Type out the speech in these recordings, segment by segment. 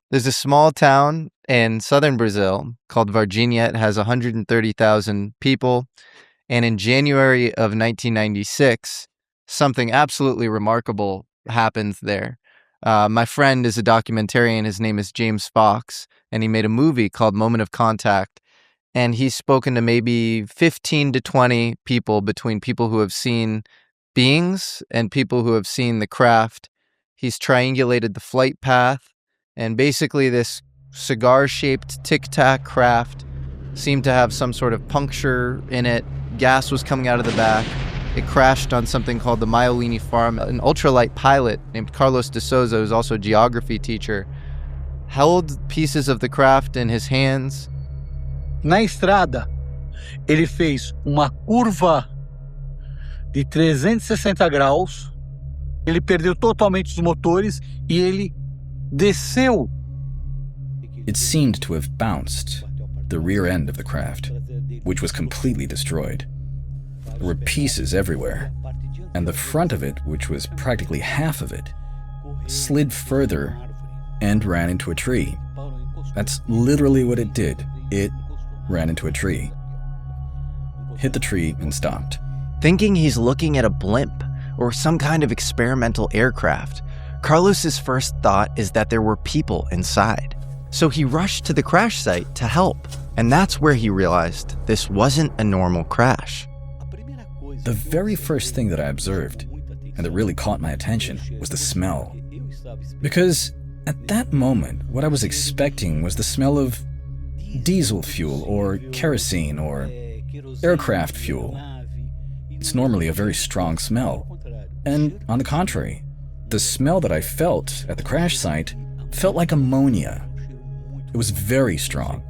There's a small town in southern Brazil called Varginha. It has 130,000 people. And in January of 1996, something absolutely remarkable happened there. My friend is a documentarian. His name is James Fox, and he made a movie called Moment of Contact. And he's spoken to maybe 15 to 20 people, between people who have seen beings and people who have seen the craft. He's triangulated the flight path, and basically this cigar-shaped tic-tac craft seemed to have some sort of puncture in it. Gas was coming out of the back. It crashed on something called the Miolini Farm. An ultralight pilot named Carlos de Souza, who's also a geography teacher, held pieces of the craft in his hands. Na estrada, ele fez uma curva de 360 graus, ele perdeu totalmente os motores e ele desceu. It seemed to have bounced the rear end of the craft, which was completely destroyed. There were pieces everywhere, and the front of it, which was practically half of it, slid further and ran into a tree. That's literally what it did. It ran into a tree, hit the tree, and stopped. Thinking he's looking at a blimp or some kind of experimental aircraft, Carlos's first thought is that there were people inside. So he rushed to the crash site to help, and that's where he realized this wasn't a normal crash. The very first thing that I observed, and that really caught my attention, was the smell. Because at that moment, what I was expecting was the smell of diesel fuel or kerosene or aircraft fuel. It's normally a very strong smell. And on the contrary, the smell that I felt at the crash site felt like ammonia. It was very strong.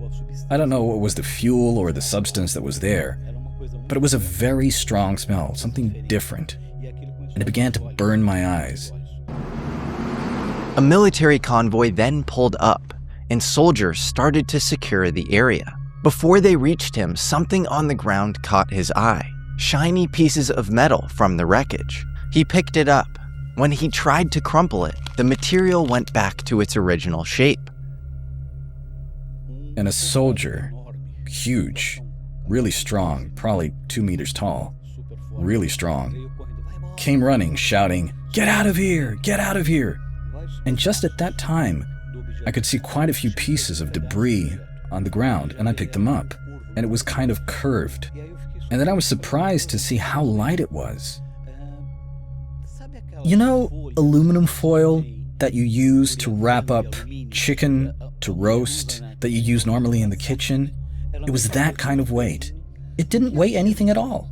I don't know what was the fuel or the substance that was there, but it was a very strong smell, something different. And it began to burn my eyes. A military convoy then pulled up, and soldiers started to secure the area. Before they reached him, something on the ground caught his eye. Shiny pieces of metal from the wreckage. He picked it up. When he tried to crumple it, the material went back to its original shape. And a soldier, huge, really strong, probably 2 meters tall, really strong, came running, shouting, "Get out of here! Get out of here!" And just at that time, I could see quite a few pieces of debris on the ground, and I picked them up, and it was kind of curved. And then I was surprised to see how light it was. You know, aluminum foil that you use to wrap up chicken to roast that you use normally in the kitchen? It was that kind of weight. It didn't weigh anything at all.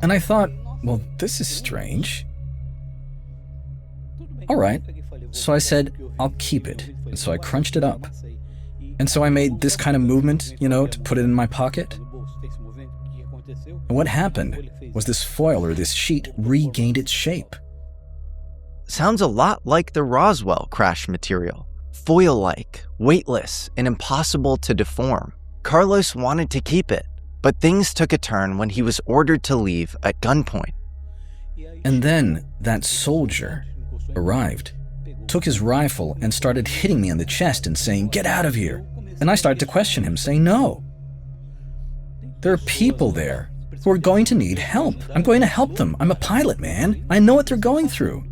And I thought, well, this is strange. All right. So I said, I'll keep it. And so I crunched it up. And so I made this kind of movement, to put it in my pocket. And what happened was this foil or this sheet regained its shape. Sounds a lot like the Roswell crash material. Foil-like, weightless, and impossible to deform. Carlos wanted to keep it, but things took a turn when he was ordered to leave at gunpoint. And then that soldier arrived, took his rifle, and started hitting me on the chest and saying, "Get out of here." And I started to question him, saying, "No. There are people there who are going to need help. I'm going to help them. I'm a pilot, man. I know what they're going through."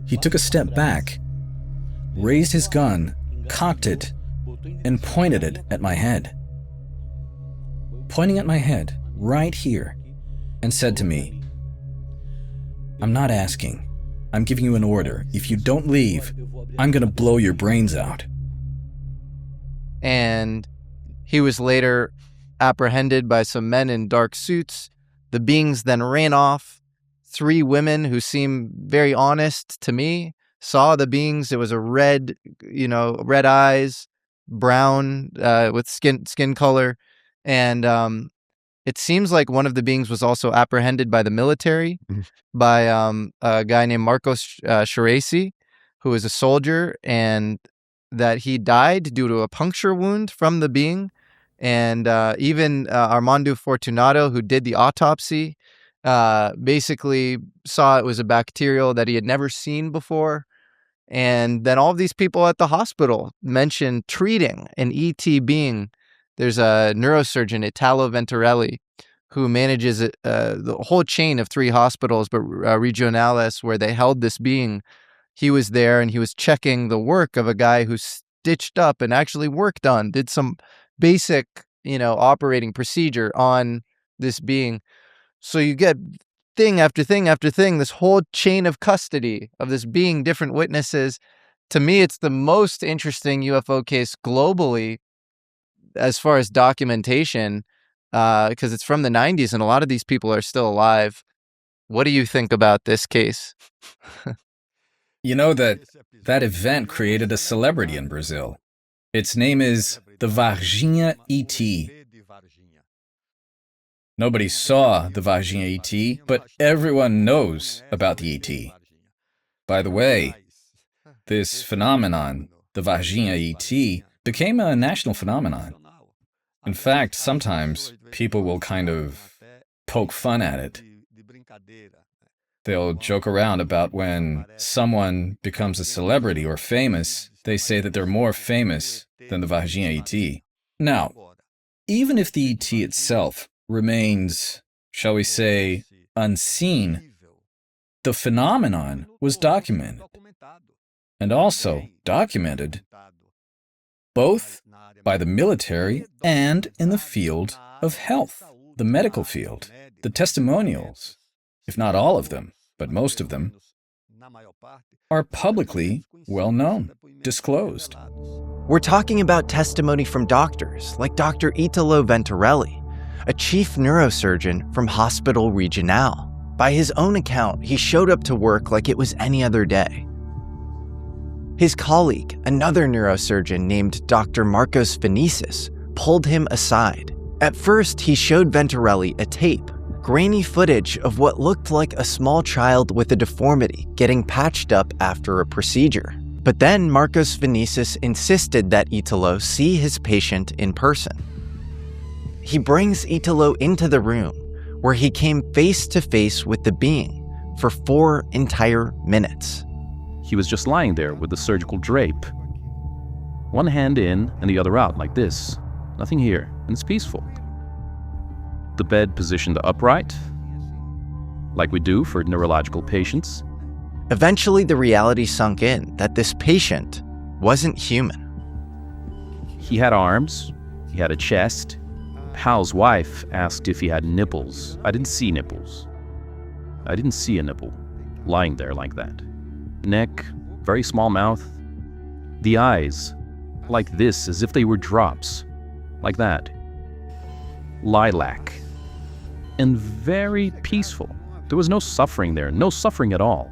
He took a step back, raised his gun, cocked it, and pointed it at my head. Pointing at my head, right here, and said to me, "I'm not asking. I'm giving you an order. If you don't leave, I'm going to blow your brains out." And he was later apprehended by some men in dark suits. The beings then ran off. 3 women who seemed very honest to me saw the beings. It was a red eyes, brown with skin color. And it seems like one of the beings was also apprehended by the military, by a guy named Marcos Secrecy, who was a soldier, and that he died due to a puncture wound from the being. And even Armando Fortunato, who did the autopsy, basically saw it was a bacterial that he had never seen before. And then all of these people at the hospital mentioned treating an ET being. There's a neurosurgeon, Italo Venturelli, who manages the whole chain of 3 hospitals, but Regionales, where they held this being. He was there and he was checking the work of a guy who stitched up and actually worked on, did some basic, operating procedure on this being. So you get thing after thing after thing, this whole chain of custody of this being, different witnesses. To me, it's the most interesting UFO case globally as far as documentation, because it's from the 90s and a lot of these people are still alive. What do you think about this case? You know that event created a celebrity in Brazil. Its name is the Varginha ET. Nobody saw the Varginha ET, but everyone knows about the ET. By the way, this phenomenon, the Varginha ET, became a national phenomenon. In fact, sometimes people will kind of poke fun at it. They'll joke around about when someone becomes a celebrity or famous, they say that they're more famous than the Varginha ET. Now, even if the ET itself remains, shall we say, unseen, the phenomenon was documented, and also documented both by the military and in the field of health, the medical field. The testimonials, if not all of them, but most of them, are publicly well known, disclosed. We're talking about testimony from doctors like Dr. Italo Venturelli, a chief neurosurgeon from Hospital Regional. By his own account, he showed up to work like it was any other day. His colleague, another neurosurgeon named Dr. Marcos Vinícius, pulled him aside. At first, he showed Venturelli a tape, grainy footage of what looked like a small child with a deformity getting patched up after a procedure. But then Marcos Vinícius insisted that Italo see his patient in person. He brings Italo into the room, where he came face to face with the being for 4 entire minutes. He was just lying there with the surgical drape. One hand in and the other out like this. Nothing here, and it's peaceful. The bed positioned upright, like we do for neurological patients. Eventually, the reality sunk in that this patient wasn't human. He had arms, he had a chest. Hal's wife asked if he had nipples. I didn't see nipples. I didn't see a nipple lying there like that. Neck, very small mouth. The eyes, like this, as if they were drops, like that. Lilac. And very peaceful. There was no suffering there, no suffering at all.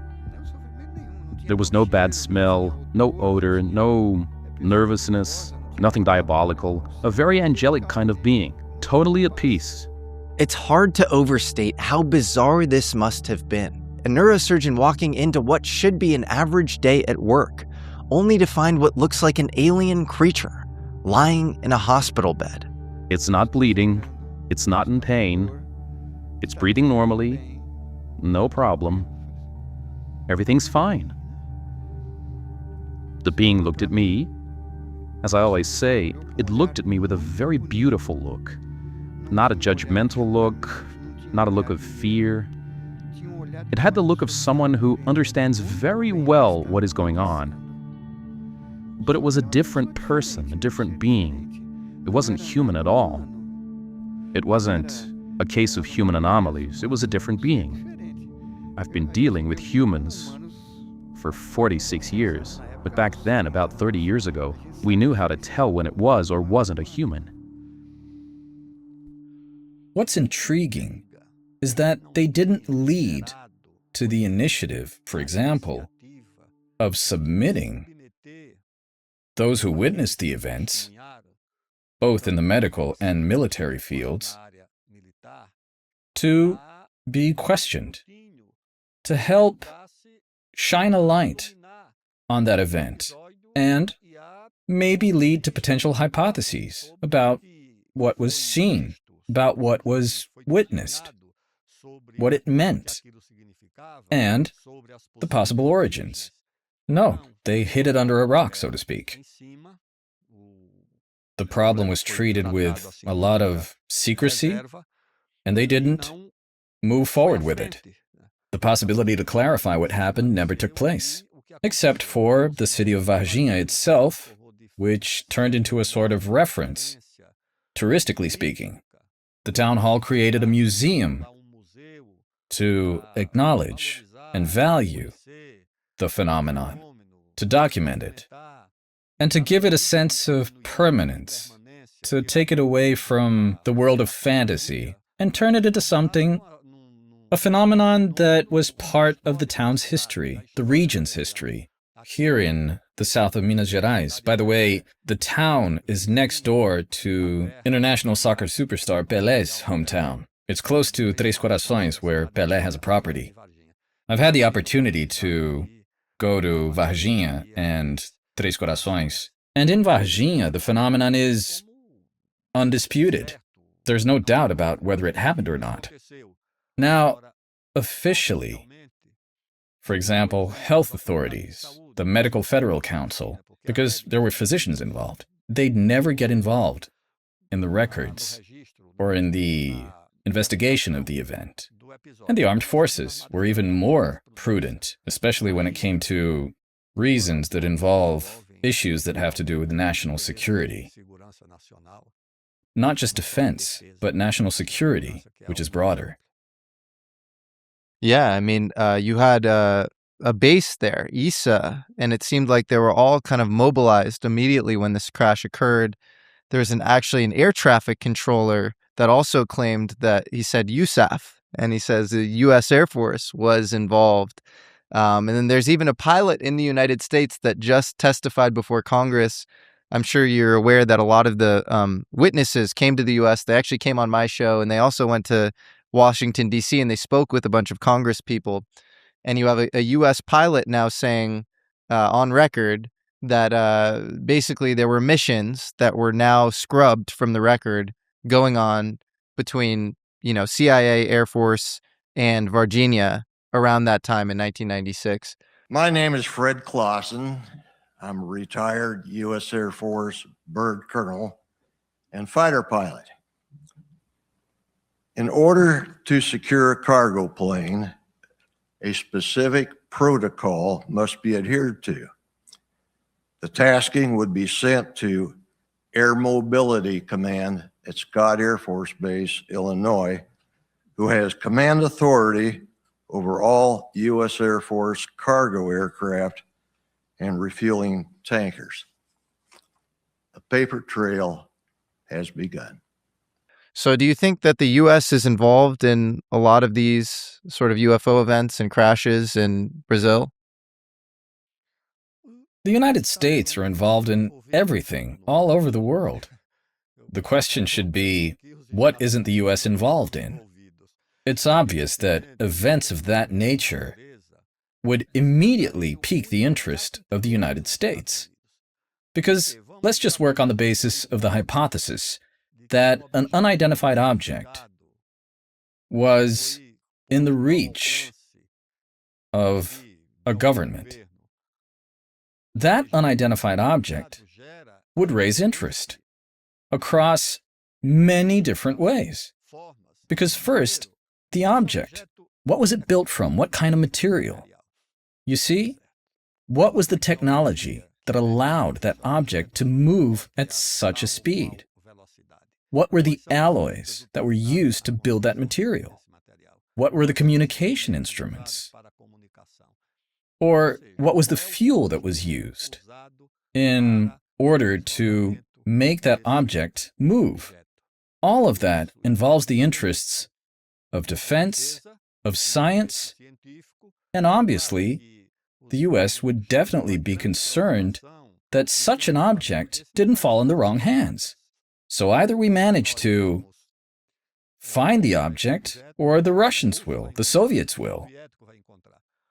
There was no bad smell, no odor, no nervousness, nothing diabolical. A very angelic kind of being, totally at peace. It's hard to overstate how bizarre this must have been. A neurosurgeon walking into what should be an average day at work, only to find what looks like an alien creature lying in a hospital bed. It's not bleeding. It's not in pain. It's breathing normally. No problem. Everything's fine. The being looked at me. As I always say, it looked at me with a very beautiful look. Not a judgmental look, not a look of fear. It had the look of someone who understands very well what is going on. But it was a different person, a different being. It wasn't human at all. It wasn't a case of human anomalies. It was a different being. I've been dealing with humans for 46 years, but back then, about 30 years ago, we knew how to tell when it was or wasn't a human. What's intriguing is that they didn't lead to the initiative, for example, of submitting those who witnessed the events, both in the medical and military fields, to be questioned, to help shine a light on that event, and maybe lead to potential hypotheses about what was seen, about what was witnessed, what it meant, and the possible origins. No, They hid it under a rock, so to speak. The problem was treated with a lot of secrecy, and they didn't move forward with it. The possibility to clarify what happened never took place, except for the city of Varginha itself, which turned into a sort of reference, touristically speaking. The town hall created a museum to acknowledge and value the phenomenon, to document it, and to give it a sense of permanence, to take it away from the world of fantasy and turn it into something, a phenomenon that was part of the town's history, the region's history, here in the south of Minas Gerais. By the way, the town is next door to international soccer superstar Pelé's hometown. It's close to Três Corações, where Pelé has a property. I've had the opportunity to go to Varginha and Três Corações, and in Varginha, the phenomenon is undisputed. There's no doubt about whether it happened or not. Now, officially, for example, health authorities, the Medical Federal Council, because there were physicians involved, they'd never get involved in the records or in the investigation of the event. And the armed forces were even more prudent, especially when it came to reasons that involve issues that have to do with national security. Not just defense, but national security, which is broader. Yeah, I mean, you had a base there, ISA, and it seemed like they were all kind of mobilized immediately when this crash occurred. There's actually an air traffic controller that also claimed that he said USAF, and he says the U.S. Air Force was involved. And then there's even a pilot in the United States that just testified before Congress. I'm sure you're aware that a lot of the witnesses came to the U.S. They actually came on my show, and they also went to Washington, D.C., and they spoke with a bunch of Congress people. And you have a U.S. pilot now saying on record that basically there were missions that were now scrubbed from the record going on between, CIA, Air Force, and Varginha around that time in 1996. My name is Fred Clausen. I'm a retired U.S. Air Force bird colonel and fighter pilot. In order to secure a cargo plane, a specific protocol must be adhered to. The tasking would be sent to Air Mobility Command at Scott Air Force Base, Illinois, who has command authority over all U.S. Air Force cargo aircraft and refueling tankers. The paper trail has begun. So do you think that the U.S. is involved in a lot of these sort of UFO events and crashes in Brazil? The United States are involved in everything all over the world. The question should be, what isn't the U.S. involved in? It's obvious that events of that nature would immediately pique the interest of the United States. Because let's just work on the basis of the hypothesis that an unidentified object was in the reach of a government. That unidentified object would raise interest across many different ways. Because first, the object, what was it built from? What kind of material? You see, what was the technology that allowed that object to move at such a speed? What were the alloys that were used to build that material? What were the communication instruments? Or what was the fuel that was used in order to make that object move? All of that involves the interests of defense, of science, and obviously, the U.S. would definitely be concerned that such an object didn't fall in the wrong hands. So either we manage to find the object, or the Russians will, the Soviets will.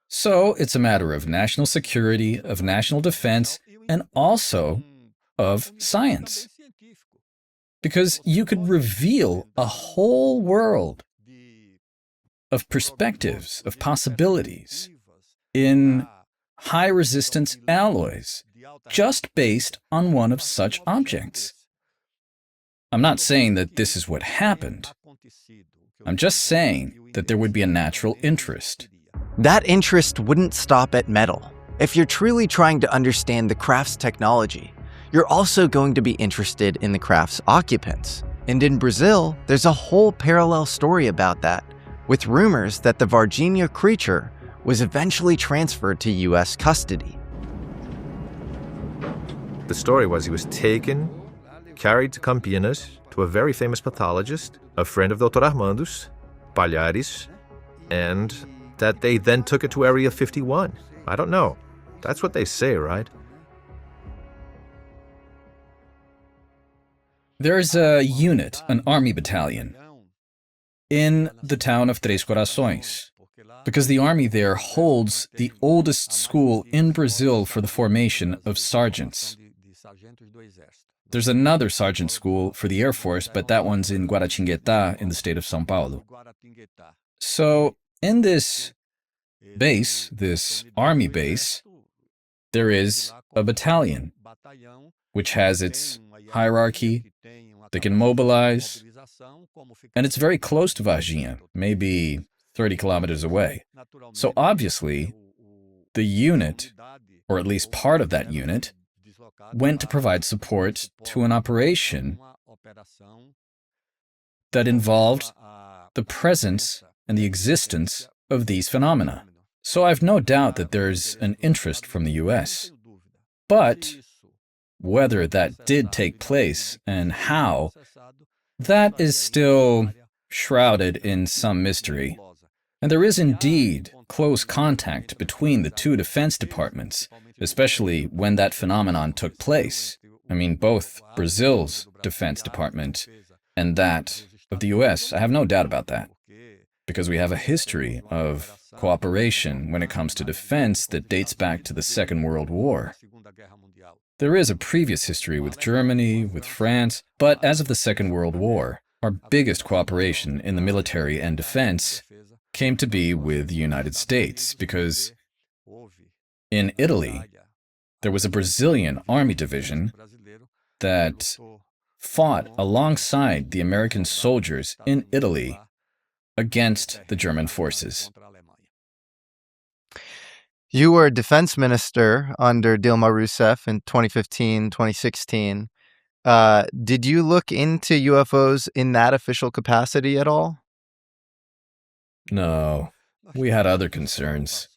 So it's a matter of national security, of national defense, and also of science. Because you could reveal a whole world of perspectives, of possibilities, in high-resistance alloys, just based on one of such objects. I'm not saying that this is what happened. I'm just saying that there would be a natural interest. That interest wouldn't stop at metal. If you're truly trying to understand the craft's technology, you're also going to be interested in the craft's occupants. And in Brazil, there's a whole parallel story about that, with rumors that the Varginha creature was eventually transferred to US custody. The story was he was taken, carried to Campinas, to a very famous pathologist, a friend of Dr. Armando's, Palhares, and that they then took it to Area 51. I don't know. That's what they say, right? There's a unit, an army battalion, in the town of Três Corações, because the army there holds the oldest school in Brazil for the formation of sergeants. There's another sergeant school for the Air Force, but that one's in Guaratinguetá in the state of São Paulo. So, in this base, this army base, there is a battalion, which has its hierarchy, they can mobilize, and it's very close to Varginha, maybe 30 kilometers away. So obviously, the unit, or at least part of that unit, went to provide support to an operation that involved the presence and the existence of these phenomena. So I've no doubt that there's an interest from the US. But whether that did take place and how, that is still shrouded in some mystery. And there is indeed close contact between the two defense departments, especially when that phenomenon took place. I mean, both Brazil's defense department and that of the US. I have no doubt about that, because we have a history of cooperation when it comes to defense that dates back to the Second World War. There is a previous history with Germany, with France, but as of the Second World War, our biggest cooperation in the military and defense came to be with the United States, because in Italy, there was a Brazilian army division that fought alongside the American soldiers in Italy against the German forces. You were defense minister under Dilma Rousseff in 2015, 2016. Did you look into UFOs in that official capacity at all? No, we had other concerns.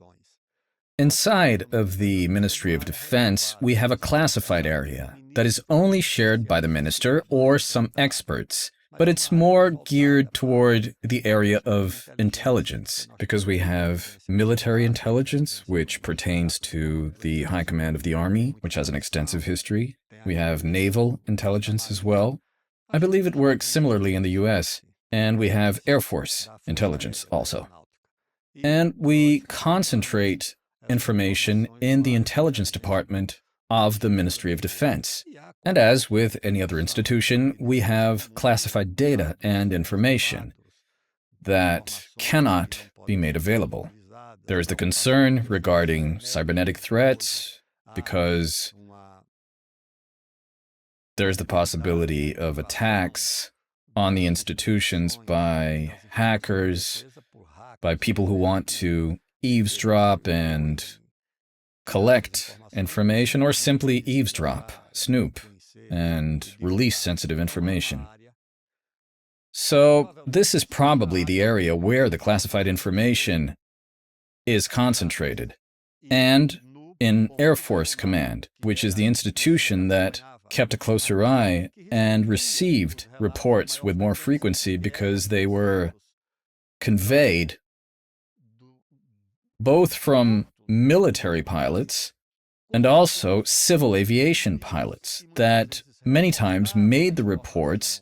Inside of the Ministry of Defense, we have a classified area that is only shared by the minister or some experts, but it's more geared toward the area of intelligence, because we have military intelligence, which pertains to the High Command of the Army, which has an extensive history. We have naval intelligence as well. I believe it works similarly in the US, and we have Air Force intelligence also. And we concentrate information in the intelligence department of the Ministry of Defense. And as with any other institution, we have classified data and information that cannot be made available. There is the concern regarding cybernetic threats, because there's the possibility of attacks on the institutions by hackers, by people who want to eavesdrop and collect information, or simply eavesdrop, snoop, and release sensitive information. So this is probably the area where the classified information is concentrated. And in Air Force Command, which is the institution that kept a closer eye and received reports with more frequency, because they were conveyed both from military pilots and also civil aviation pilots that many times made the reports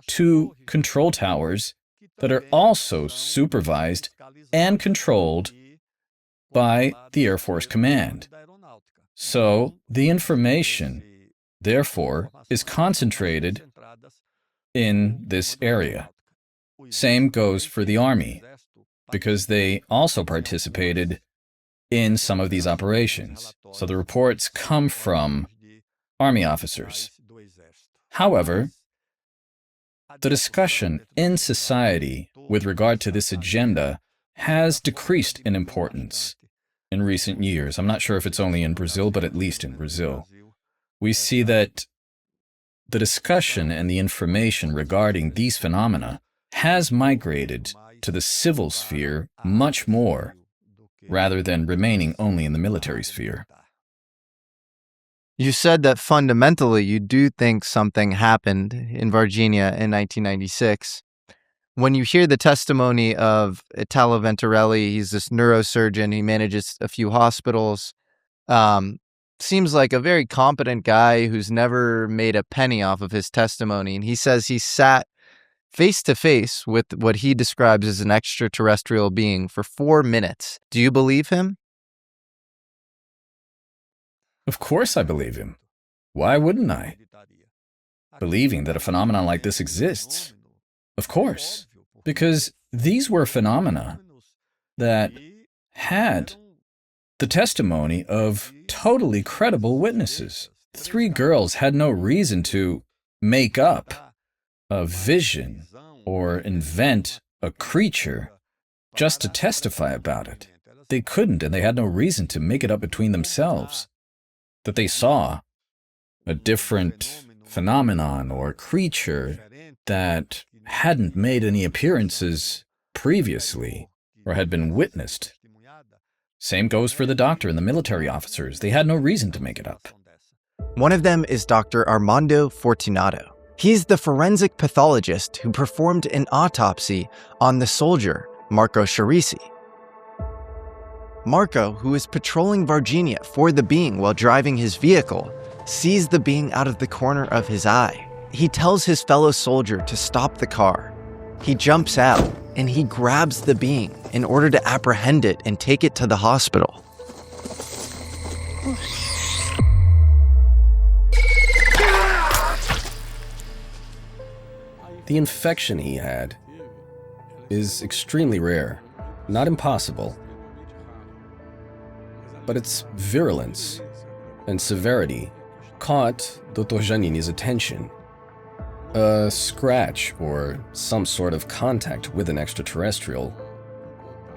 to control towers that are also supervised and controlled by the Air Force Command. So the information, therefore, is concentrated in this area. Same goes for the Army, because they also participated in some of these operations. So the reports come from army officers. However, the discussion in society with regard to this agenda has decreased in importance in recent years. I'm not sure if it's only in Brazil, but at least in Brazil. We see that the discussion and the information regarding these phenomena has migrated to the civil sphere much more, rather than remaining only in the military sphere. You said that fundamentally you do think something happened in Varginha in 1996. When you hear the testimony of Italo Venturelli, he's this neurosurgeon, he manages a few hospitals, seems like a very competent guy who's never made a penny off of his testimony. And he says he sat face to face with what he describes as an extraterrestrial being for 4 minutes. Do you believe him? Of course I believe him. Why wouldn't I? Believing that a phenomenon like this exists. Of course. Because these were phenomena that had the testimony of totally credible witnesses. 3 girls had no reason to make up a vision or invent a creature just to testify about it. They couldn't, and they had no reason to make it up between themselves. That they saw a different phenomenon or creature that hadn't made any appearances previously or had been witnessed. Same goes for the doctor and the military officers. They had no reason to make it up. One of them is Dr. Armando Fortunato. He's the forensic pathologist who performed an autopsy on the soldier, Marco Secrecy. Marco, who is patrolling Varginha for the being while driving his vehicle, sees the being out of the corner of his eye. He tells his fellow soldier to stop the car. He jumps out and he grabs the being in order to apprehend it and take it to the hospital. The infection he had is extremely rare, not impossible, but its virulence and severity caught Dr. Giannini's attention. A scratch or some sort of contact with an extraterrestrial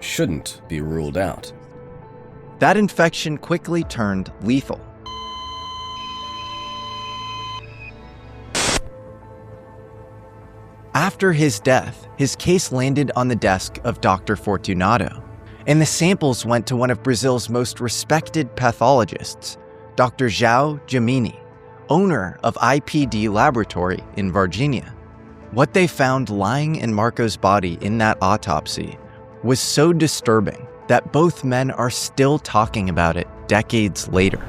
shouldn't be ruled out. That infection quickly turned lethal. After his death, his case landed on the desk of Dr. Fortunato, and the samples went to one of Brazil's most respected pathologists, Dr. João Gemini, owner of IPD Laboratory in Varginha. What they found lying in Marco's body in that autopsy was so disturbing that both men are still talking about it decades later.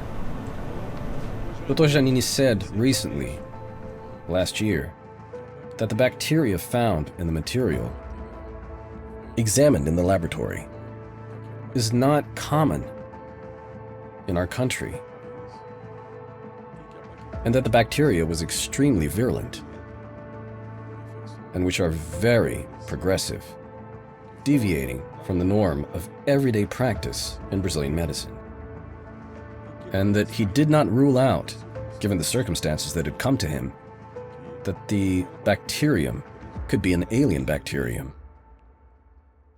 Dr. Giannini said recently, last year, that the bacteria found in the material examined in the laboratory is not common in our country, and that the bacteria was extremely virulent and which are very progressive, deviating from the norm of everyday practice in Brazilian medicine, and that he did not rule out, given the circumstances that had come to him, that the bacterium could be an alien bacterium.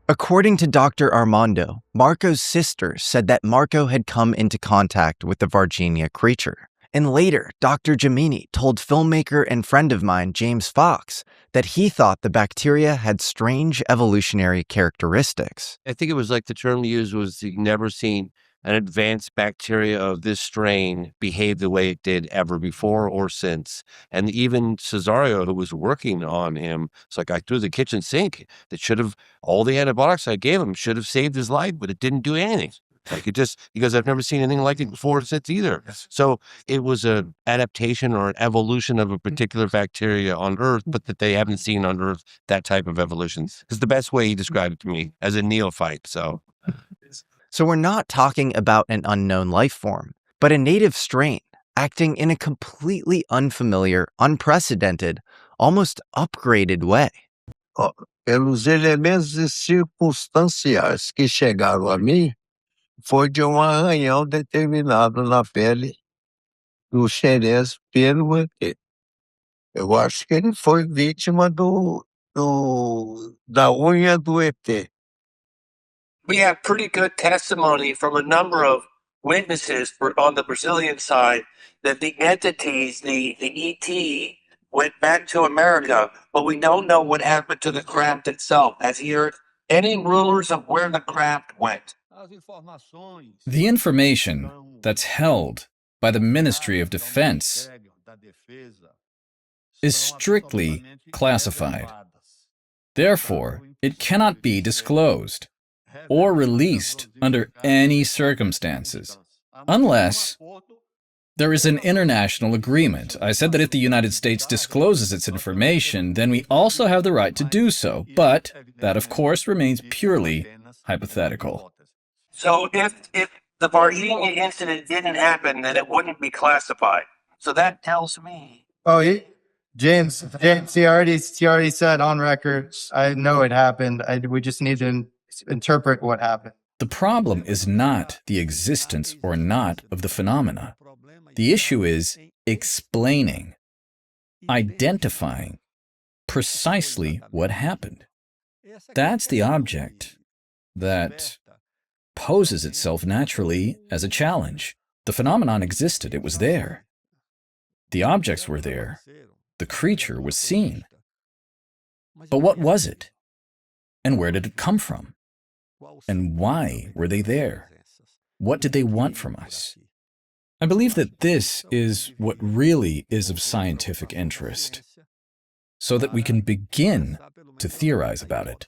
According to Dr. Armando, Marco's sister said that Marco had come into contact with the Varginha creature. And later, Dr. Gemini told filmmaker and friend of mine, James Fox, that he thought the bacteria had strange evolutionary characteristics. I think it was like the term used was you've never seen an advanced bacteria of this strain behave the way it did ever before or since. And even Cesario, who was working on him, it's like I threw the kitchen sink that should have, all the antibiotics I gave him should have saved his life, but it didn't do anything. Like it just, because I've never seen anything like it before or since either. So it was an adaptation or an evolution of a particular bacteria on Earth, but that they haven't seen on Earth that type of evolution. It's the best way he described it to me as a neophyte. So we're not talking about an unknown life form, but a native strain acting in a completely unfamiliar, unprecedented, almost upgraded way. Pelos elementos circunstanciais que chegaram a mim, foi de arranhão determinado na pele do xerez pelo ET. Eu acho que ele foi vítima da unha do ET. We have pretty good testimony from a number of witnesses on the Brazilian side that the entities, the ET, went back to America, but we don't know what happened to the craft itself. Has he heard any rumors of where the craft went? The information that's held by the Ministry of Defense is strictly classified. Therefore, it cannot be disclosed or released under any circumstances, unless there is an international agreement. I said that if the United States discloses its information, then we also have the right to do so, but that, of course, remains purely hypothetical. So if the Varginha incident didn't happen, then it wouldn't be classified. So that tells me. Oh, James, he already said on record, I know it happened. We just need to interpret what happened. The problem is not the existence or not of the phenomena. The issue is explaining, identifying precisely what happened. That's the object that poses itself naturally as a challenge. The phenomenon existed, it was there. The objects were there. The creature was seen. But what was it? And where did it come from? And why were they there? What did they want from us? I believe that this is what really is of scientific interest, so that we can begin to theorize about it.